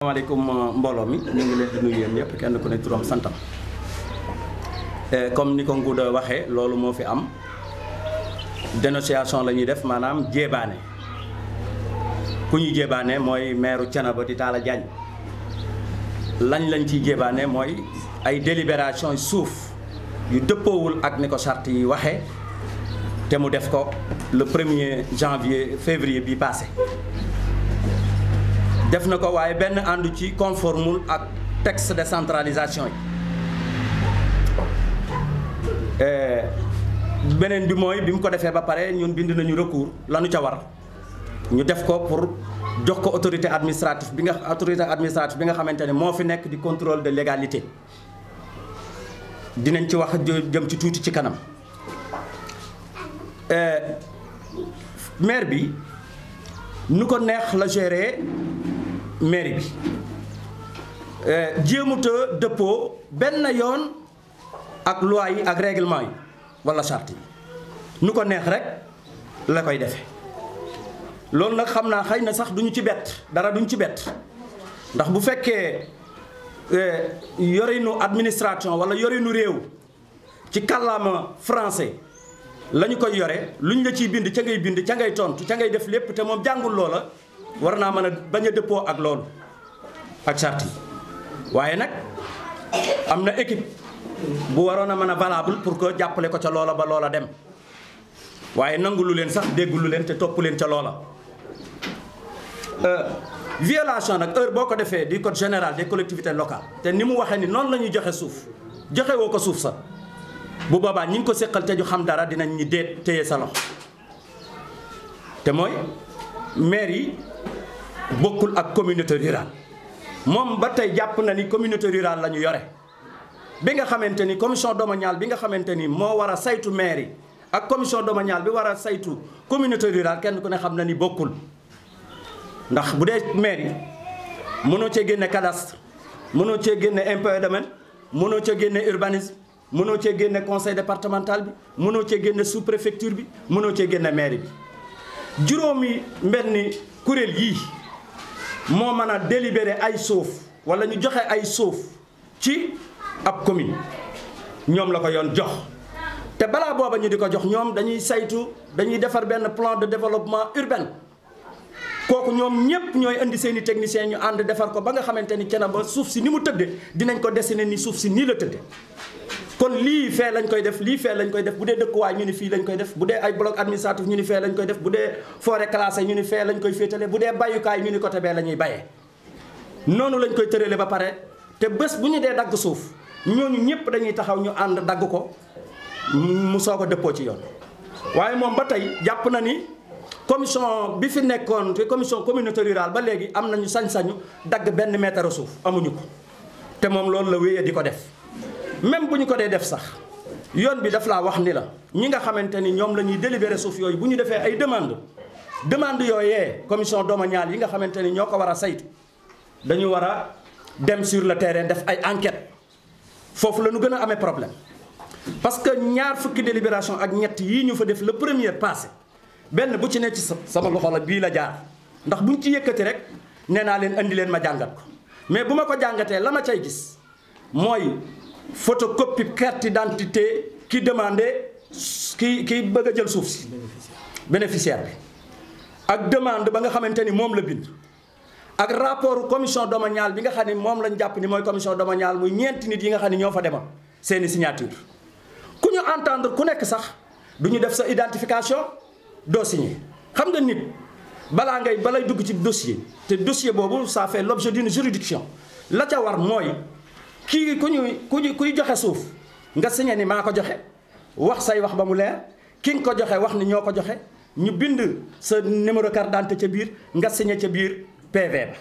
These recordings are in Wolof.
Assalamualaikum mbooloo mi ñu ngi leen di nuyu yéen ñëpp kenn ku ne turam santam comme ni ko Ngouda waxee loolu moo fi am dénonciation la ñuy def maanaam jéebaane ku ñuy jéebaane mooy maire Thiénaba di Talla Diagne lañ ciy jéebaane mooy ay délibération suuf yu dëppoowul ak ni ko charte yi waxee te mu def ko le 1er février bi passé def na ko waaye benn àndu ci conformul ak texte de centralisation yi beneen bi mooy bi mu ko defee ba pare ñun bind nañu recours lanu ca war ñu def ko pour jox ko autorité administrative bi nga xamante ne moo fi nekk di contrôle de légalité dinañ ci wax jëm ci tuuti ci kanam maire bi nu ko neex la gérer mairie bi jéemuta dëppoo benn yoon ak loi yi ak règlement yi wala charte yi nu ko neex rek la koy defe loolu nag xam naa xëy na sax duñu ci bett dara duñu ci bett ndax bu fekkee yorinu administration wala yorinu réew ci kàllaama français la ñu koy yore luñ la ciy bind ca ngay bind ca ngay tontu ca ngay def lépp te moom jàngul loola war naa mën a bañ a dëppoo ak loolu ak charte yi waaye nag am na équipe bu waroon a mën a valable pour que jàppale ko ca loola ba loola dem waaye nangulu leen sax déggulu leen te topp leen ca loola. Violation nag heure boo ko defee du code général des collectivités locales te ni mu waxee ni noonu la ñuy joxe suuf joxe woo ko suuf sax bu boobaa ñi ngi ko séqal te ñu xam dara dinañ ñi déet téye sa loxo te mooy maire yi bokkul ak communauté rurale moom ba tey jàpp na ni communauté rurale la ñu yore bi nga xamante ni commission domaniale bi nga xamante ni moo war a saytu maire yi ak commission domaniale bi war a saytu communauté rurale kenn ku ne xam na ni bokkul ndax bu dee maire yi mënoo cee génne cadastre mënoo cee génne impôt et domaine mënoo cee génne urbanisme mënoo cee génne conseil départemental bi mënoo cee génne sous préfecture bi mënoo cee génne maire bi juróomi mbenn kuréel yii moo mën a délibéré ay suuf wala ñu joxe ay suuf ci ab commune ñoom la ko yoon jox te balaa booba ñu di ko jox ñoom dañuy saytu dañuy defar benn plan de développement urbain kooku ñoom ñépp ñooy indi seeni techniciens ñu ànd defar ko ba nga xamante ni Thiénaba suuf si ni mu tëdde dinañ ko dessiner ni suuf si nii la tëdde kon lii fee lañ koy def lii fee lañ koy def bu dee dëkkuwaay ñu ni fii lañ koy def bu dee ay bloc administratif ñu ni fee lañ koy def bu dee forêt classée ñu ni fee lañ koy féetale bu dee bayukaay ñu ni côté bee la ñuy bayee noonu lañ koy tërale ba pare te bés bu ñu dee dagg suuf ñooñu ñëpp dañuy taxaw ñu ànd dagg ko mu soog a dëppoo ci yoon waaye moom ba tey jàpp na ni commission bi fi nekkoon te commission communauté rurale ba léegi am nañu sañ-sañu dagg benn mètre suuf amuñu ko te moom loolu la wéyee di ko def même bu ñu ko dee def sax yoon bi daf laa wax ni la ñi nga xamante ni ñoom la ñuy délibéré suuf yooyu bu ñu defee ay demande yooyee commission domaniale yi nga xamante ni ñoo ko war a saytu dañu war a dem sur le terrain def ay enquête foofu la ñu gën a amee problème parce que ñaar fukki délibération ak ñett yii ñu fa def le premier passé benn bu ci ne ci sama loxo la bii la jaar ndax buñ ci yëkkati rek nee naa leen andi leen ma jàngat ko mais bu ma ko jàngatee la ma cay gis mooy photocopie carte d'identité ki demandé ki bëgg a jël suuf si bénéficiaire bi ak demande ba nga xamante ni moom la bind ak rapport commission domaniale bi nga xam ne moom lañ jàpp ni mooy commission domaniale muy ñeenti nit yi nga xam ne ñoo fa demoon seeni signature ku ñu entendre ku nekk sax du ñu def sa identification doo signé xam nga nit balay dugg ci dossier te dossier boobu ça fait l'objet d'une juridiction la ca war mooy kii kuy joxe suuf nga signé ni maa ko joxe wax say wax ba mu leer ki nga ko joxe wax ni ñoo ko joxe ñu bind sa numéro carte d'identité ca biir nga signé ca biir PV ba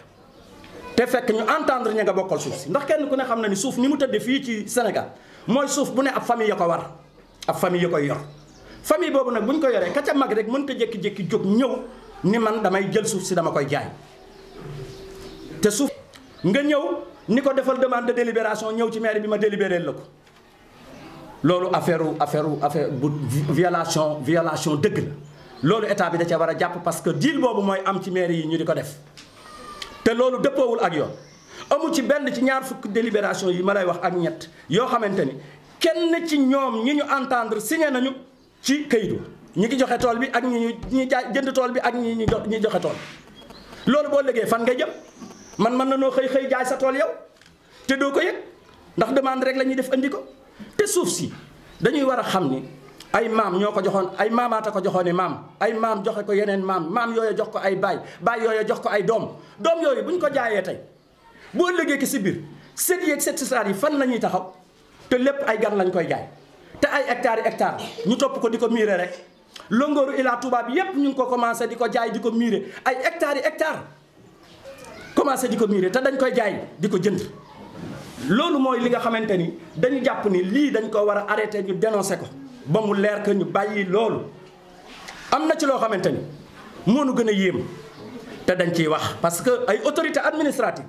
te fekk ñu entendre ña nga bokkal suuf si ndax kenn ku ne xam na ni suuf ni mu tëddee fii ci Sénégal mooy suuf bu ne ab famille ya ko war ab famille ya koy yor famille boobu nag bu ñu ko yoree ka ca mag rek mënut a jékki-jékki jóg ñëw ni man damay jël suuf si dama koy jaay te suuf nga ñëw ni ko defal demande de délibération ñëw ci maire bi ma délibéré la ko loolu affaire bu violation dëgg la loolu état bi da ca war a jàpp parce que deal boobu mooy am ci maire yi ñu di ko def te loolu dëppoowul ak yoon amu ci benn ci ñaar fukk délibération yi ma lay wax ak ñett yoo xamante ni kenn ci ñoom ñi ñu entendre signé nañu ci këyit ñi ngi joxe tool bi ak ñi jaay jënd tool bi ak ñi joxe tool loolu boo liggéey fan nga jëm man mën na noo xëy jaay sa tool yow te doo ko yëg ndax demande rek la ñuy def andi ko te suuf si dañuy war a xam ni ay maam ñoo ko joxoon ay maamaata ko joxoon maam ay maam joxe ko yeneen maam yooyu jox ko ay baay yooyu jox ko ay doom yooyu bu ñu ko jaayee tey boo liggéey ki si biir sët yeeg sët yi fan la ñuy taxaw te lépp ay gan lañ koy jaay te ay hectares ñu topp ko di ko miire rek longooru Ila Touba bi yépp ñu ngi ko commencé di ko jaay di ko miire ay hectares commencé di ko miire te dañ koy jaay di ko jënd loolu mooy li nga xamante ni dañu jàpp ni lii dañ ko war a arrêté ñu dénoncé ko ba mu leer que ñu bàyyi loolu. am na ci loo xamante ni moo nu gën a yéem te dañ ciy wax parce que ay autorité administrative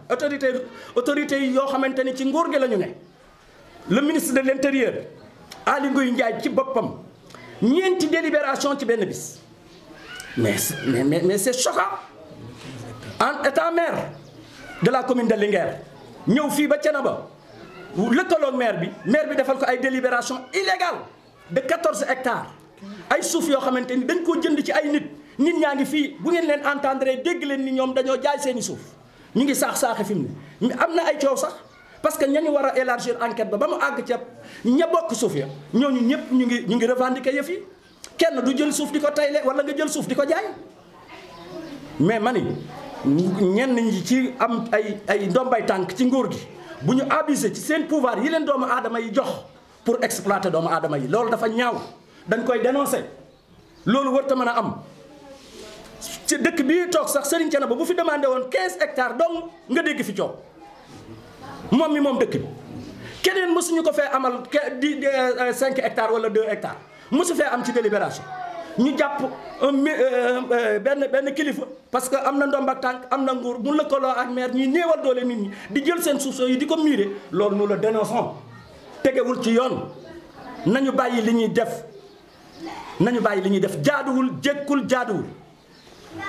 autorité yoo xamante ni ci nguur gi la ñu ne le ministre de l'intérieur Aly Ngouille Ndiaye ci boppam ñeenti délibération ci benn bis mais c'est choquant en étant maire de la commune de Linguère ñëw fii ba Thiénaba lëkkaloog maire bi defal ko ay délibération illégale de 14 hectares ay suuf yoo xamante ni dañ koo jënd ci ay nit ñaa ngi fii bu ngeen leen entendre dégg leen ni ñoom dañoo jaay seeni suuf ñu ngi saax-saaxe fi mu ne am na ay coow sax parce que ñañu war a élargir enquête ba mu àgg ca ña bokk suuf ya ñooñu ñëpp ñu ngi revendiquer yëf yi kenn du jël suuf di ko tayle wala nga jël suuf di ko jaay mais ma ni ñenn ñi ci am ay ndombay tànk ci nguur gi bu ñu abusé ci seen pouvoir yi leen doomu aadama yi jox pour exploiter doomu aadama yi loolu dafa ñaaw dañ koy dénoncer loolu warut a mën a am ci dëkk bii toog sax Serigne Thiénaba bu fi demandé woon 15 hectares donc nga dégg fi coow moom mi moom dëkk bi keneen mësuñu ko fee amal 5 hectares wala 2 hectares mësu fee am ci délibération ñu jàpp benn kilifa parce que am na ndomb ak tànk am na nguur mu lëkkaloo ak maire ñuy néewal doole nit ñi di jël seen suuf yi di ko miire loolu nous le dénonçons tegewul ci yoon nañu bàyyi li ñuy def jaaduwul jékkul jaaduwul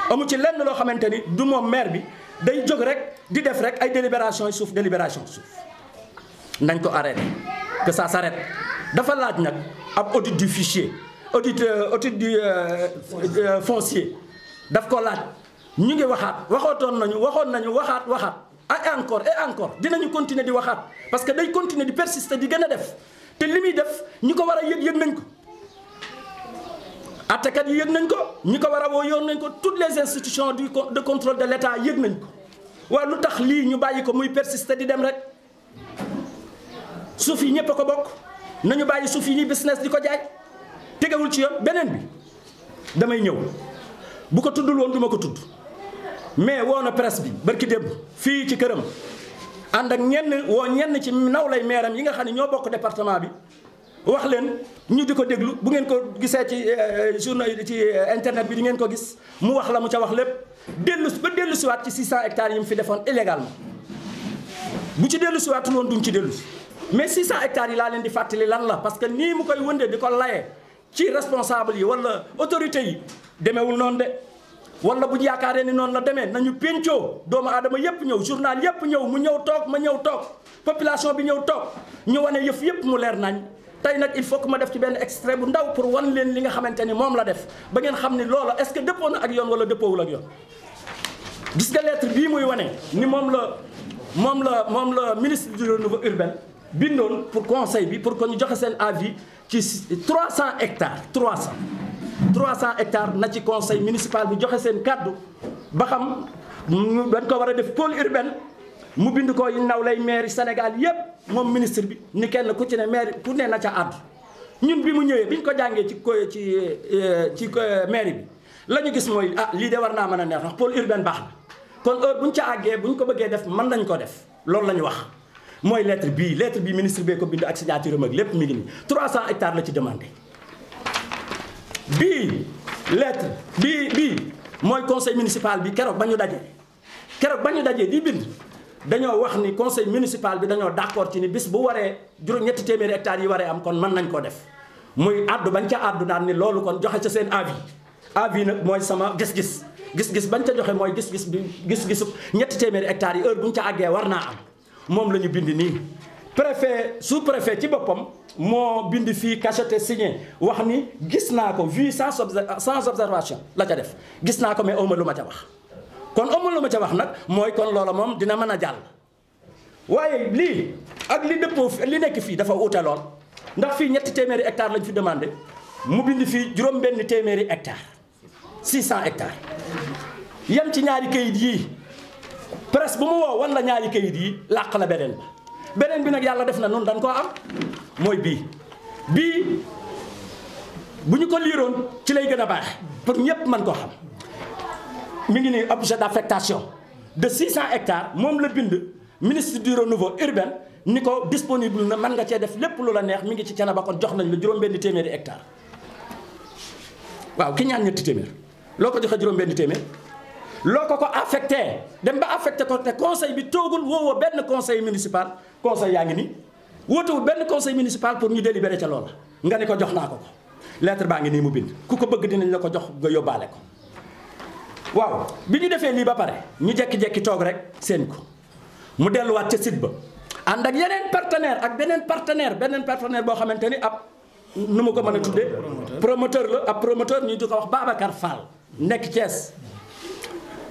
amu ci lenn loo xamante ni du moom maire bi day jóg rek di def rek ay délibération suuf nañ ko arrêté que ça s'arrête dafa laaj nag ab audit du fichier audit du foncier daf ko laaj ñu ngi waxoon nañu waxaat et encore dinañu continuer di waxaat parce que day continuer di persister di gën a def te li muy def ñi ko war a yëg nañ ko attekat yi yëg nañ ko ñi ko war a woo yoon nañ ko toutes les institutions de contrôle de l'État yëg nañ ko waaw lu tax lii ñu bàyyi ko muy persister di dem rek suuf yi ñëpp a ko bokk nañu bàyyi suuf yi ñuy business di ko jaay tegewul ci yoon beneen bi damay ñëw bu ko tuddul woon du ma ko tudd mais woo na presse bi barki démb fii ci këram ànd ak ñenn ci nawlay meeram yi nga xam ne ñoo bokk département bi wax leen ñu di ko déglu bu ngeen ko gisee ci journal ci internet bi di ngeen ko gis mu wax la mu ca wax lépp dellu siwaat ci 600 hectares yi mu fi defoon illégalement bu ci dellu siwaatul woon duñ ci dellu si mais 600 hectares yi laa leen di fàttali lan la parce que nii mu koy wëndee di ko layee ci responsable yi wala autorité yi demeewul noonu de wala bu ñu yaakaaree ni noonu la demee nañu pencoo doomu aadama yépp ñëw journal yépp ñëw mu ñëw toog ma ñëw toog population bi ñëw toog ñu wane yëf yépp mu leer nañ tey nag il faut que ma def ci benn extrait bu ndaw pour wan leen li nga xamante ni moom la def ba ngeen xam ni loola est-ce que dëppoo na ak yoon wala dëppoowul ak yoon gis nga lettre bii muy wane ni moom la ministre du renouveau urbain bindoon pour conseil bi pour que ñu joxe seen avis ci 300 hectares 300 hectares na ci conseil municipal bi joxe seen kàddu ba xam dañ ko war a def pôle urbain mu bind ko naw lay maire Sénégal yépp moom ministre bi ni kenn ku ci ne maire ku ne na ca àddu ñun bi mu ñëwee bi ñu ko jàngee ci mairie bi la ñu gis mooy lii de war naa mën a neex ndax pôle urbain baax na kon heure bu ñu ca àggee bu ñu ko bëggee def mën nañ ko def loolu la ñu wax mooy lettre bii ministre bee ko bind ak signature am ak lépp mi ngi nii 300 hectares la ci demandé bii mooy conseil municipal bi keroog ba ñu dajee di bind dañoo wax ni conseil municipal bi dañoo d'accord ci ni bis bu waree ñetti téeméeri hectares yi waree am kon mën nañ koo def muy addu bañ ca addu naan ni loolu kon joxe ca seen avis nag mooy sama gis-gis gis-gis bañ ca joxe mooy gis-gisu ñetti téeméeri hectares yi heure bu ñu ca àggee war naa am moom la ñu bind nii. préfet sous-préfet ci boppam moo bind fii cacheté signé wax ni gis naa ko vu sans observation la ca def gis naa ko mais awma lu ma ca wax. kon amul lu ma ca wax nag mooy kon loola moom dina mën a jàll waaye lii ak li dëppoo li nekk fii dafa uute lool ndax fii ñetti téeméeri hectares lañ fi demandé mu bind fii juróom-benn téeméeri hectares 600 hectares yem ci ñaari kayit yii presse bu mu woo wan la ñaari kayit yii làq la beneen bi nag yàlla def na noonu dañ koo am mooy bii bu ñu ko liiroon ci lay gën a baax pour ñëpp mën koo xam. mi ngi nii objet d'affectation de 600 hectares moom la bind ministre du renouveau urbain ni ko disponible na mën nga cee def lépp lu la neex mi ngi ci Thiénaba kon jox nañ la juróom-benn téeméeri hectares. waaw ki ñaan ñetti téeméer loo ko joxe juróom-benn téeméer loo ko affecté dem ba affecté ko te conseil bi toogul woowoo benn conseil municipal conseil yaa ngi nii wootewul benn conseil municipal pour ñu délibéré ca loola nga ne ko jox naa ko lettre baa ngi nii mu bind ku ko bëgg dinañ la ko jox nga yóbbaale ko. waaw bi ñu defee lii ba pare ñu jekki-jekki toog rek seen ko mu delluwaat ca site ba ànd ak yeneen partenaire ak beneen partenaire boo xamante ni ab nu ma ko mën a tuddee promoteur la ab promoteur ñu di ko wax Babacar Fall nekk Thiès.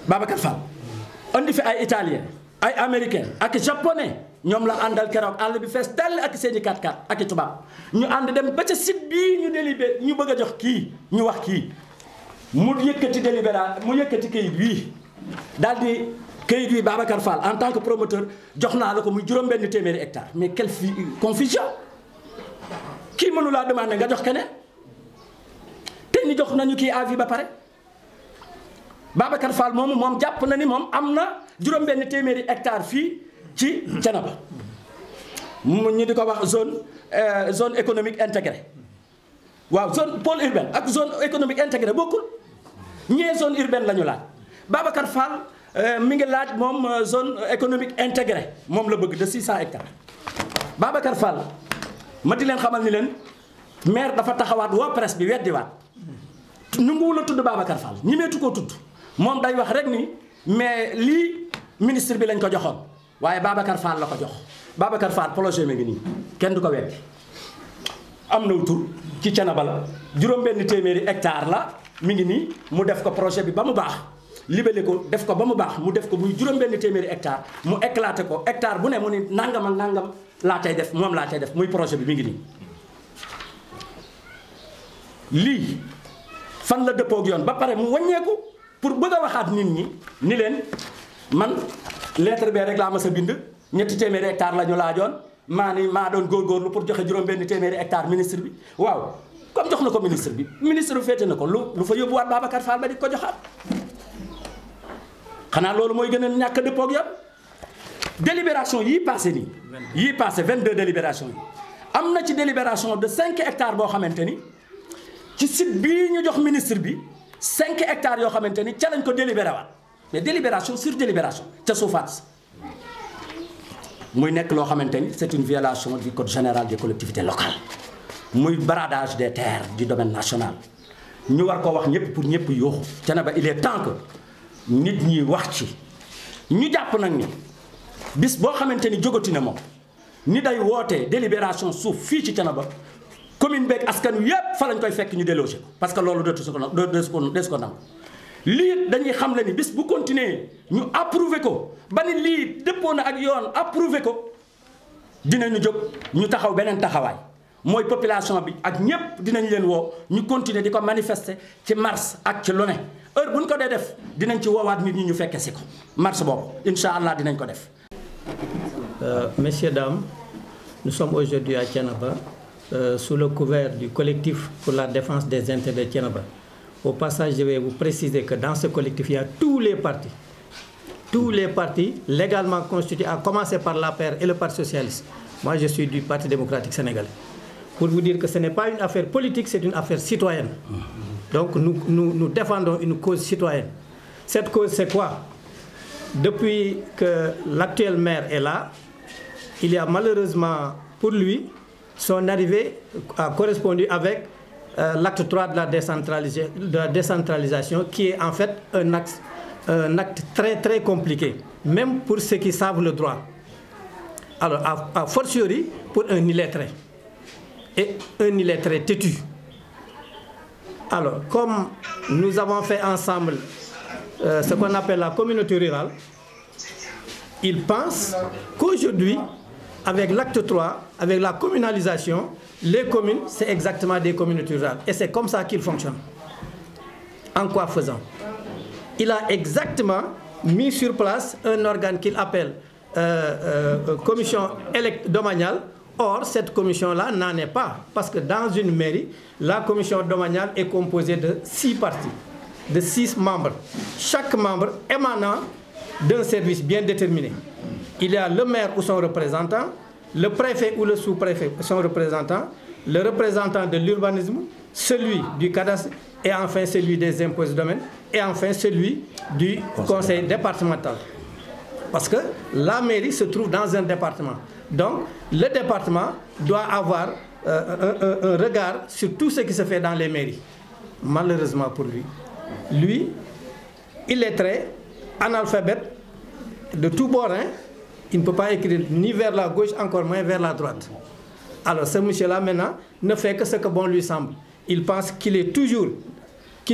Babacar Fall andi fi ay italien ay américain ak japonais ñoom la àndal keroog àll bi fees dell ak seeni 4x4 ak i tubaab ñu ànd dem ba ca site bii ñu délibéré ñu bëgg a jox kii ñu wax kii mu yëkkati mu yëkkati kayit bii daal di kayit bii Babacar Fall en tant que promoteur jox naa la ko muy juróom-benn téeméeri hectares mais quelle confusion kii mënu laa demandé nga jox keneen te ñu jox nañu kii avis ba pare. Babacar Fall moom jàpp na ni moom am na juróom-benn téeméeri hectares fii ci Thiénaba ñu di ko wax zone économique intégrée waaw zone pôle urbain ak zone économique intégrée bokkul ñee zone urbaine la ñu laaj Babacar Fall mi ngi laaj moom zone économique intégrée moom la bëgg de 600 hectares. Babacar Fall ma di leen xamal ni leen maire dafa taxawaat woo presse bi weddiwaat nu ngu la tudd Babacar Fall ñimeetu koo tudd. moom day wax rek ni mais lii ministre bi lañ ko joxoon waaye Babacar Fall la ko jox Babacar Fall projet mi ngi nii kenn du ko weddi am na tur ci Thiénaba la juróom-benn téeméeri hectares la mi ngi nii mu def ko projet bi ba mu baax libellé ko def ko ba mu baax mu def ko muy juróom-benn téeméeri hectares mu éclaté ko hectare bu ne mu ni nangam ak nangam laa cay def moom laa cay def muy projet bi mi ngi nii lii fan la dëppoog yoon ba pare mu wàññeeku. pour bëgg a waxaat nit ñi ni leen man lettre bee rek laa mas a bind ñetti téeméeri hectares la ñu laajoon maa doon góorgóorlu pour joxe juróom-benn téeméeri hectares ministre bi waaw comme jox na ko ministre bi féete na ko lu fa yóbbuwaat Babacar Fall ba di ko joxaat xanaa loolu mooy gën a ñàkk a dëppoog yoon. délibération yii passé nii yii passé 22 délibération yi am na ci délibération de 5 hectares boo xamante ni ci site bii ñu jox ministre bi 5 hectares yoo xamante ni ca lañ ko délibéré waat mais délibération sur délibération ca suufaat muy nekk loo xamante ni c'est une violation du code général des collectivités locales muy bradage des terres du domaine national ñu war ko wax ñëpp pour ñëpp yooxu Thiénaba il est temps que nit ñi wax ci ñu jàpp nag ni bis boo xamante ni jógati na moom ni day wootee délibération suuf fii ci Thiénaba commune beeg askan wi yëpp fa lañ koy fekk ñu délogé ko parce que loolu desu ko nangu lii dañuy xam le ni bis bu continuer ñu approuvé ko ba ni lii dëppoo na ak yoon approuvé ko dinañu jóg ñu taxaw beneen taxawaay mooy population bi ak ñëpp dinañ leen woo ñu continuer di ko manifester ci mars ak ci lu ne heure bu ñu ko dee def dinañ ci woowaat nit ñi ñu fekke si ko mars boobu incha allah dinañ ko def. Messieurs, dames, nous sommes aujourd'hui à Thiénaba. Sous le couvert du collectif pour la défense des intérêts de Thiénaba. Au passage, je vais vous préciser que dans ce collectif, il y a tous les partis légalement constitués, à commencer par l'APR et le Parti socialiste. Moi, je suis du Parti démocratique sénégalais. Pour vous dire que ce n'est pas une affaire politique, c'est une affaire citoyenne. Donc, nous défendons une cause citoyenne. Cette cause, c'est quoi? Depuis que l'actuel maire est là, il y a malheureusement pour lui, son arrivée a correspondu avec l'acte 3 de la décentralisation, qui est en fait un acte très très compliqué, même pour ceux qui savent le droit. Alors, a fortiori, pour un illettré, et un illettré têtu. Alors, comme nous avons fait ensemble ce qu'on appelle la communauté rurale, ils pensent qu'aujourd'hui, avec l'acte 3, avec la communalisation, les communes, c'est exactement des communautés rurales. Et c'est comme ça qu'ils fonctionnent. En quoi faisant? Il a exactement mis sur place un organe qu'il appelle commission domaniale. Or, cette commission-là n'en est pas. Parce que dans une mairie, la commission domaniale est composée de 6 parties, de 6 membres. Chaque membre émanant d'un service bien déterminé. Il y a le maire ou son représentant, le préfet ou le sous-préfet ou son représentant, le représentant de l'urbanisme, celui du cadastre, et enfin celui des impôts et domaines, et enfin celui du conseil départemental. Parce que la mairie se trouve dans un département. Donc, le département doit avoir un regard sur tout ce qui se fait dans les mairies. Malheureusement pour lui. Lui, il est très analphabète de tout bord. Hein? Il ne peut pas écrire ni vers la gauche, encore moins vers la droite. Alors, ce monsieur-là, maintenant, ne fait que ce que bon lui semble. Il pense qu'il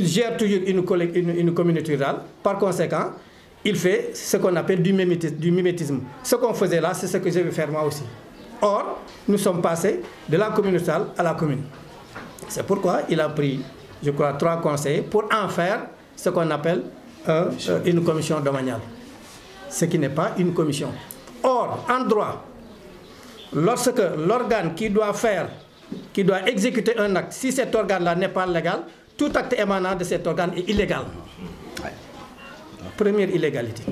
gère toujours une communauté rurale. Par conséquent, il fait ce qu'on appelle du mimétisme. Ce qu'on faisait là, c'est ce que je vais faire moi aussi. Or, nous sommes passés de la communauté rurale à la commune. C'est pourquoi il a pris, je crois, 3 conseillers pour en faire ce qu'on appelle une commission domaniale. Ce qui n'est pas une commission. Or, en droit, lorsque l'organe qui doit exécuter un acte, si cet organe-là n'est pas légal, tout acte émanant de cet organe est illégal. Première illégalité.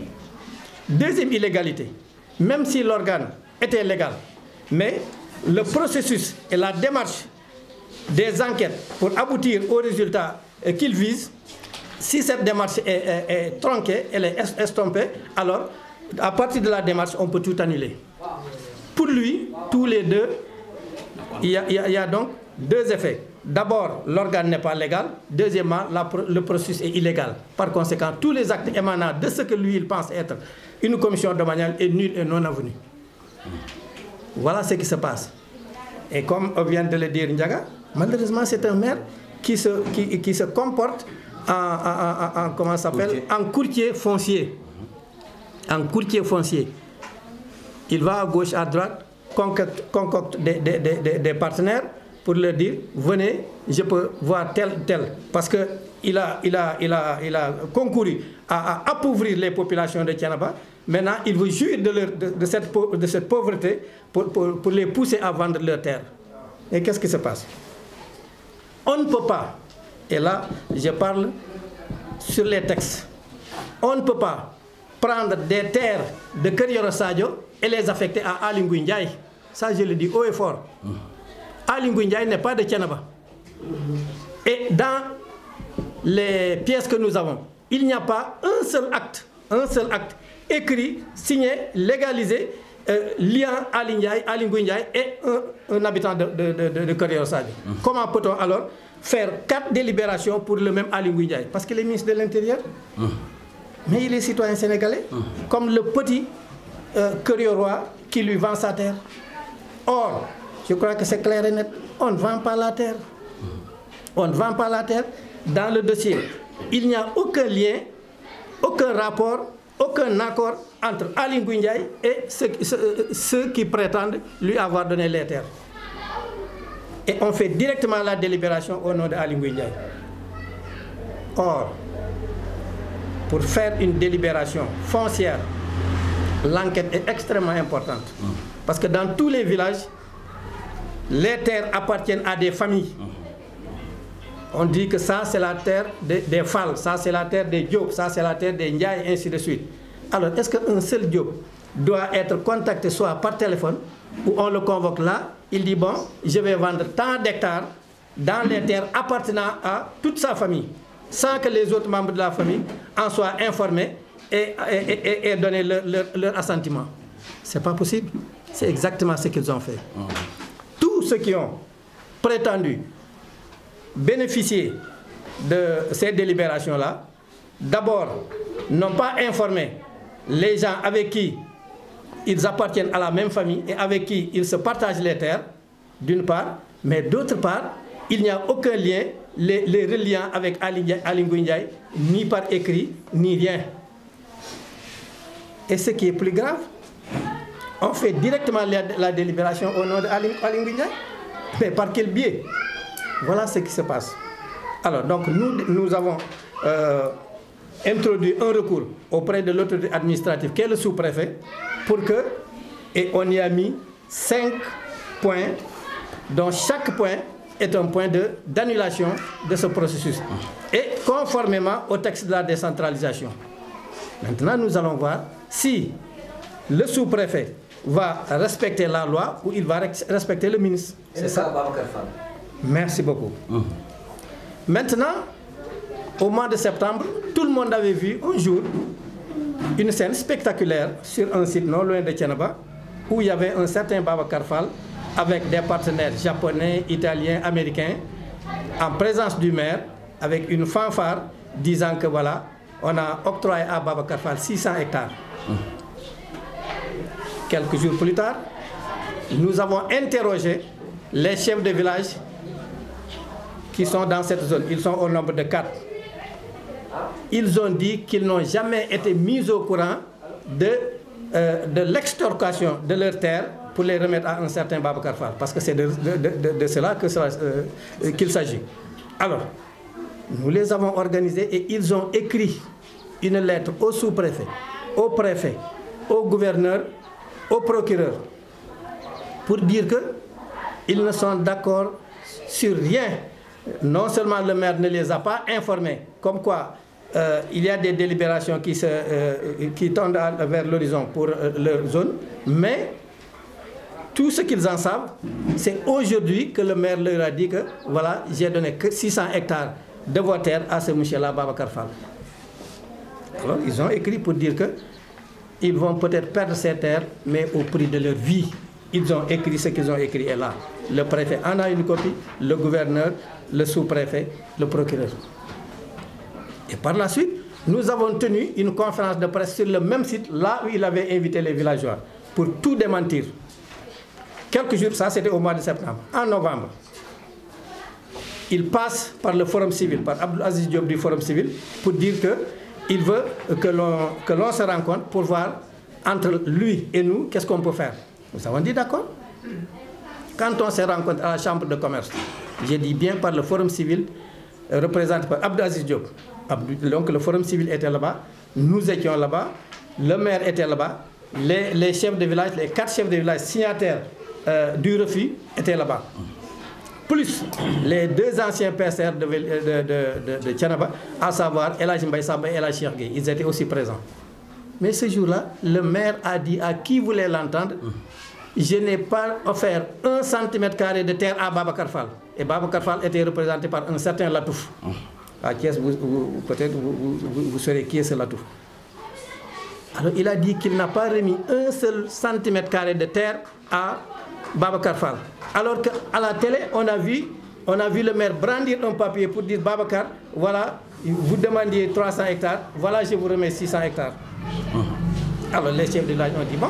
Deuxième illégalité, même si l'organe était légal, mais le processus et la démarche des enquêtes pour aboutir au résultat qu'il vise, si cette démarche est tronquée, elle est estompée, alors à partir de la démarche, on peut tout annuler. Pour lui, tous les deux, il y a donc 2 effets. D'abord, l'organe n'est pas légal. Deuxièmement, le processus est illégal. Par conséquent, tous les actes émanant de ce que lui, il pense être une commission domaniale est nulle et non avenue. Voilà ce qui se passe. Et comme vient de le dire Ndiaga, malheureusement, c'est un maire qui se comporte comment ça s'appelle, en courtier foncier. En courtier foncier. Il va à gauche, à droite, concocte des partenaires pour leur dire, venez, je peux voir tel. Parce qu'il a concouru à appauvrir les populations de Thiénaba. Maintenant, il veut jouir de cette pauvreté pour les pousser à vendre leurs terres. Et qu'est-ce qui se passe? On ne peut pas, et là, je parle sur les textes, on ne peut pas prendre des terres de Keur Sadio et les affecter à Aly Ngouille Ndiaye. Ça, je le dis haut et fort. Aly Ngouille Ndiaye n'est pas de Thiénaba. Et dans les pièces que nous avons, il n'y a pas un seul acte écrit, signé, légalisé, liant Aly Ngouille Ndiaye et un habitant de Keur Sadio. Comment peut-on alors faire 4 délibérations pour le même Aly Ngouille Ndiaye? Parce qu'il est ministre de l'Intérieur. Mais il est citoyen sénégalais, comme le petit Keur-Roi qui lui vend sa terre. Or, je crois que c'est clair et net, on ne vend pas la terre. On ne vend pas la terre. Dans le dossier, il n'y a aucun lien, aucun rapport, aucun accord entre Aly Ngouille Ndiaye et ceux qui prétendent lui avoir donné les terres. Et on fait directement la délibération au nom de Aly Ngouille Ndiaye. Or, pour faire une délibération foncière, l'enquête est extrêmement importante. Parce que dans tous les villages, les terres appartiennent à des familles. On dit que ça, c'est la terre des Fall, ça, c'est la terre des Diop, ça, c'est la terre des Ndiaye, et ainsi de suite. Alors, est-ce qu'un seul Diop doit être contacté soit par téléphone, ou on le convoque là, il dit, bon, je vais vendre tant d'hectares dans les terres appartenant à toute sa famille, sans que les autres membres de la famille en soient informés et donner leur assentiment. Ce n'est pas possible. C'est exactement ce qu'ils ont fait. Tous ceux qui ont prétendu bénéficié de ces délibérations-là, d'abord, n'ont pas informé les gens avec qui ils appartiennent à la même famille et avec qui ils se partagent les terres, d'une part, mais d'autre part, il n'y a aucun lien, les reliant avec Aly Ngouille Ndiaye, ni par écrit, ni rien. Et ce qui est plus grave, on fait directement la délibération au nom de Aly Ngouille Ndiaye. Mais par quel biais? Voilà ce qui se passe. Alors, donc, nous avons introduit un recours auprès de l'autorité administrative, qui est le sous-préfet, pour que, et on y a mis 5 points, dont chaque point est un point d'annulation de ce processus. Et conformément au texte de la décentralisation. Maintenant, nous allons voir si le sous-préfet va respecter la loi ou il va respecter le ministre. C'est ça, Babacar Fall. Merci beaucoup. Maintenant, au mois de septembre, tout le monde avait vu un jour une scène spectaculaire sur un site non loin de Thiénaba où il y avait un certain Babacar Fall avec des partenaires japonais, italiens, américains, en présence du maire, avec une fanfare disant que voilà, on a octroyé à Babacar Fall 600 hectares. Quelques jours plus tard, nous avons interrogé les chefs de village qui sont dans cette zone. Ils sont au nombre de 4. Ils ont dit qu'ils n'ont jamais été mis au courant de l'extorcation de leurs terres pour les remettre à un certain Babacar Fall. Parce que c'est de cela qu'il s'agit. Alors, nous les avons organisés et ils ont écrit une lettre au sous-préfet, au préfet, au gouverneur, au procureur, pour dire qu'ils ne sont d'accord sur rien. Non seulement le maire ne les a pas informés, comme quoi il y a des délibérations qui tendent vers l'horizon pour leur zone, mais tout ce qu'ils en savent, c'est aujourd'hui que le maire leur a dit que voilà, j'ai donné que 600 hectares de vos terres à ce monsieur-là, Babacar Fall. Alors, ils ont écrit pour dire qu'ils vont peut-être perdre ces terres, mais au prix de leur vie. Ils ont écrit ce qu'ils ont écrit et là. Le préfet en a une copie, le gouverneur, le sous-préfet, le procureur. Et par la suite, nous avons tenu une conférence de presse sur le même site, là où il avait invité les villageois, pour tout démentir. Quelques jours, ça c'était au mois de septembre. En novembre, il passe par le Forum civil, par Abdoul Aziz Diop du Forum civil, pour dire qu'il veut que l'on se rencontre pour voir entre lui et nous, qu'est-ce qu'on peut faire. Nous avons dit d'accord. Quand on se rencontre à la chambre de commerce, j'ai dit bien par le Forum civil, représenté par Abdoul Aziz Diop. Donc le Forum civil était là-bas, nous étions là-bas, le maire était là-bas, les chefs de village, les 4 chefs de village signataires du refus étaient là-bas. Plus les 2 anciens PSR de Thiénaba, à savoir El Hadj Mbaye Samba et El Hadj Cheikh Gueye, ils étaient aussi présents. Mais ce jour-là, le maire a dit à qui voulait l'entendre, je n'ai pas offert 1 cm² de terre à Babacar Fall. Et Babacar Fall était représenté par un certain Latouf. À Thiès, peut-être vous saurez qui est ce Latouf. Alors il a dit qu'il n'a pas remis 1 seul cm² de terre à Babacar Fall. Alors qu'à la télé, on a vu le maire brandir un papier pour dire Babacar, voilà, vous demandiez 300 hectares, voilà, je vous remets 600 hectares. Alors les chefs de village ont dit, bon,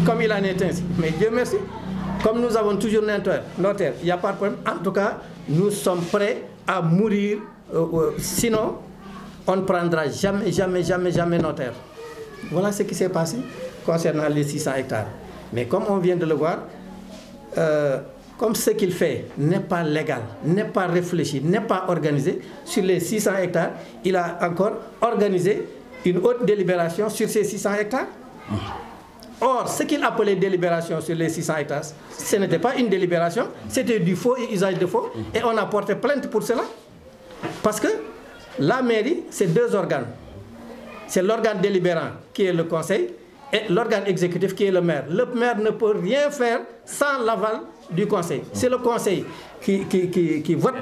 comme il en est ainsi, mais Dieu merci, comme nous avons toujours nos terres, il n'y a pas de problème. En tout cas, nous sommes prêts à mourir, sinon, on ne prendra jamais nos terres. Voilà ce qui s'est passé concernant les 600 hectares. Mais comme on vient de le voir, comme ce qu'il fait n'est pas légal, n'est pas réfléchi, n'est pas organisé, sur les 600 hectares, il a encore organisé une autre délibération sur ces 600 hectares. Or, ce qu'il appelait délibération sur les 600 hectares, ce n'était pas une délibération, c'était du faux et usage de faux, et on a porté plainte pour cela. Parce que la mairie, c'est 2 organes. C'est l'organe délibérant qui est le conseil, et l'organe exécutif qui est le maire. Le maire ne peut rien faire sans l'aval du conseil. C'est le conseil qui vote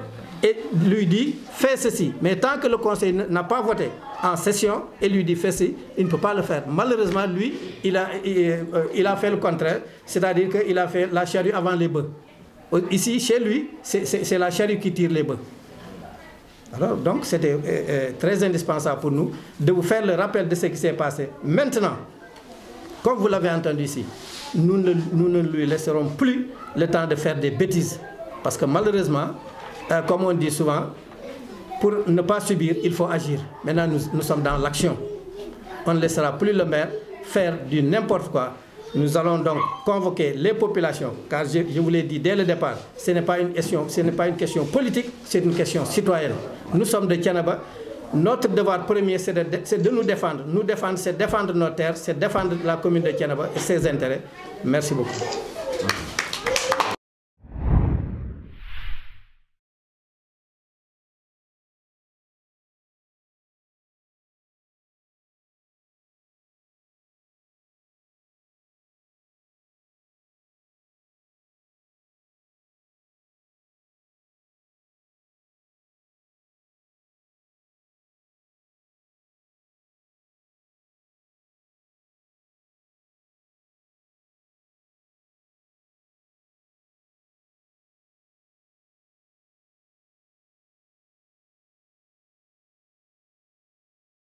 et lui dit fais ceci. Mais tant que le conseil n'a pas voté en session et lui dit fais ceci, il ne peut pas le faire. Malheureusement, lui, il a fait le contraire, c'est-à-dire qu'il a fait la charrue avant les bœufs. Ici, chez lui, c'est la charrue qui tire les bœufs. Alors, donc, c'était très indispensable pour nous de vous faire le rappel de ce qui s'est passé. Maintenant, comme vous l'avez entendu ici, nous ne lui laisserons plus le temps de faire des bêtises. Parce que malheureusement, comme on dit souvent, pour ne pas subir, il faut agir. Maintenant, nous sommes dans l'action. On ne laissera plus le maire faire du n'importe quoi. Nous allons donc convoquer les populations, car je vous l'ai dit dès le départ, ce n'est pas une question politique, c'est une question citoyenne. Nous sommes de Thiénaba. Notre devoir premier, c'est de nous défendre. Nous défendre, c'est défendre nos terres, c'est défendre la commune de Thiénaba et ses intérêts. Merci beaucoup.